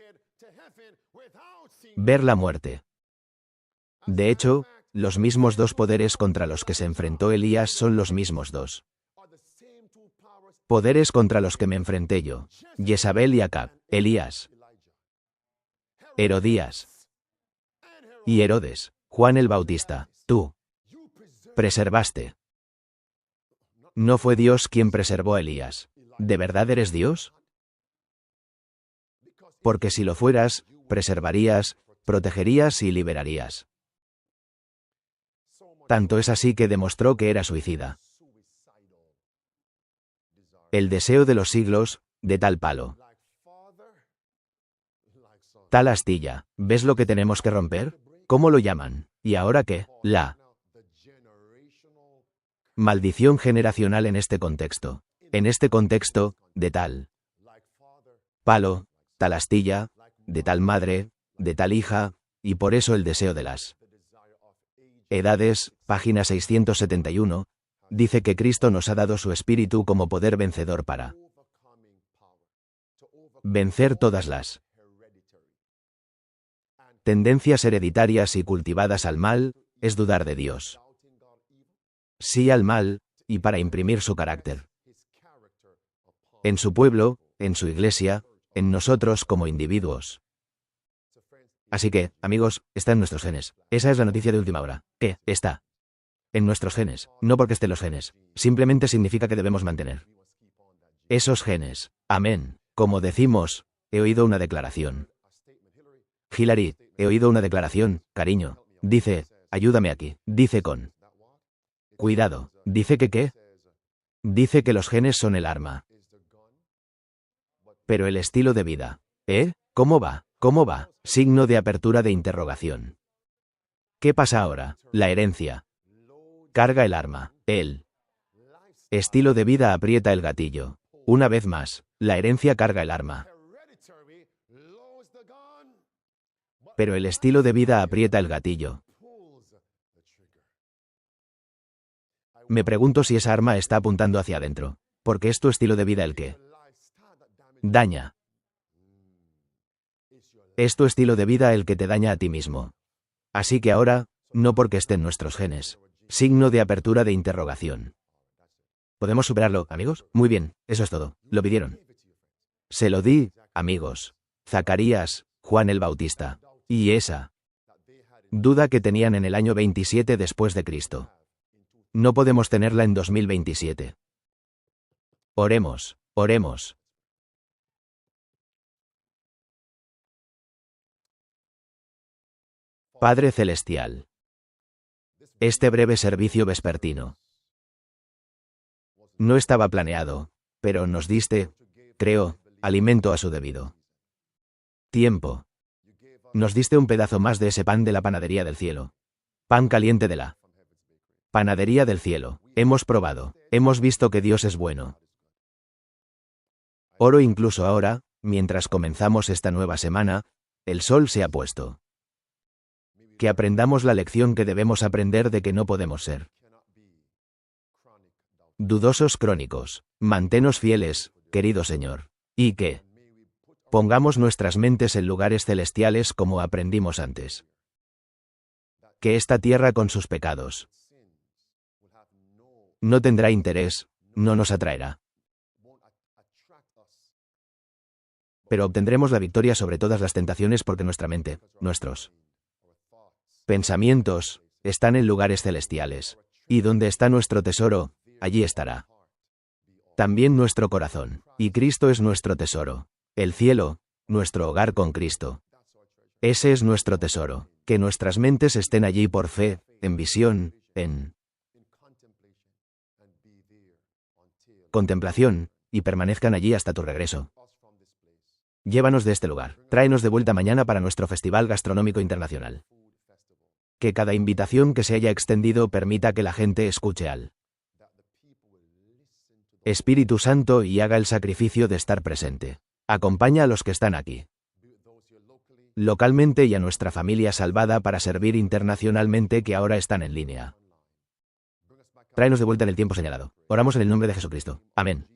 Speaker 1: ver la muerte. De hecho, los mismos dos poderes contra los que se enfrentó Elías son los mismos dos poderes contra los que me enfrenté yo. Jezabel y Acab, Elías, Herodías y Herodes, Juan el Bautista, tú preservaste. No fue Dios quien preservó a Elías. ¿De verdad eres Dios? Porque si lo fueras, preservarías, protegerías y liberarías. Tanto es así que demostró que era suicida. El deseo de los siglos, de tal palo. Tal astilla. ¿Ves lo que tenemos que romper? ¿Cómo lo llaman? ¿Y ahora qué? La maldición generacional en este contexto. En este contexto, de tal palo, tal astilla, de tal madre, de tal hija, y por eso el deseo de las edades, página 671, dice que Cristo nos ha dado su espíritu como poder vencedor para vencer todas las tendencias hereditarias y cultivadas al mal, es dudar de Dios. Sí al mal, y para imprimir su carácter. En su pueblo, en su iglesia, en nosotros como individuos. Así que, amigos, está en nuestros genes. Esa es la noticia de última hora. ¿Qué? Está en nuestros genes. No porque estén los genes. Simplemente significa que debemos mantener esos genes. Amén. Como decimos, he oído una declaración. Hillary, he oído una declaración, cariño. Dice, ayúdame aquí. Dice con cuidado. ¿Dice que qué? Dice que los genes son el arma. Pero el estilo de vida. ¿Eh? ¿Cómo va? ¿Cómo va? Signo de apertura de interrogación. ¿Qué pasa ahora? La herencia. Carga el arma. El estilo de vida aprieta el gatillo. Una vez más, la herencia carga el arma. Pero el estilo de vida aprieta el gatillo. Me pregunto si esa arma está apuntando hacia adentro. Porque es tu estilo de vida el que daña. Es tu estilo de vida el que te daña a ti mismo. Así que ahora, no porque estén nuestros genes. Signo de apertura de interrogación. ¿Podemos superarlo, amigos? Muy bien, eso es todo. Lo pidieron. Se lo di, amigos. Zacarías, Juan el Bautista. Y esa duda que tenían en el año 27 después de Cristo. No podemos tenerla en 2027. Oremos, oremos. Padre Celestial. Este breve servicio vespertino no estaba planeado, pero nos diste, creo, alimento a su debido tiempo. Nos diste un pedazo más de ese pan de la panadería del cielo. Pan caliente de la panadería del cielo. Hemos probado, hemos visto que Dios es bueno. Oro incluso ahora, mientras comenzamos esta nueva semana, el sol se ha puesto. Que aprendamos la lección que debemos aprender de que no podemos ser dudosos crónicos. Manténos fieles, querido Señor. Y que pongamos nuestras mentes en lugares celestiales como aprendimos antes. Que esta tierra con sus pecados no tendrá interés, no nos atraerá. Pero obtendremos la victoria sobre todas las tentaciones porque nuestra mente, nuestros pensamientos, están en lugares celestiales. Y donde está nuestro tesoro, allí estará también nuestro corazón. Y Cristo es nuestro tesoro. El cielo, nuestro hogar con Cristo. Ese es nuestro tesoro. Que nuestras mentes estén allí por fe, en visión, en contemplación, y permanezcan allí hasta tu regreso. Llévanos de este lugar. Tráenos de vuelta mañana para nuestro Festival Gastronómico Internacional. Que cada invitación que se haya extendido permita que la gente escuche al Espíritu Santo, y haga el sacrificio de estar presente. Acompaña a los que están aquí localmente y a nuestra familia salvada para servir internacionalmente que ahora están en línea. Tráenos de vuelta en el tiempo señalado. Oramos en el nombre de Jesucristo. Amén.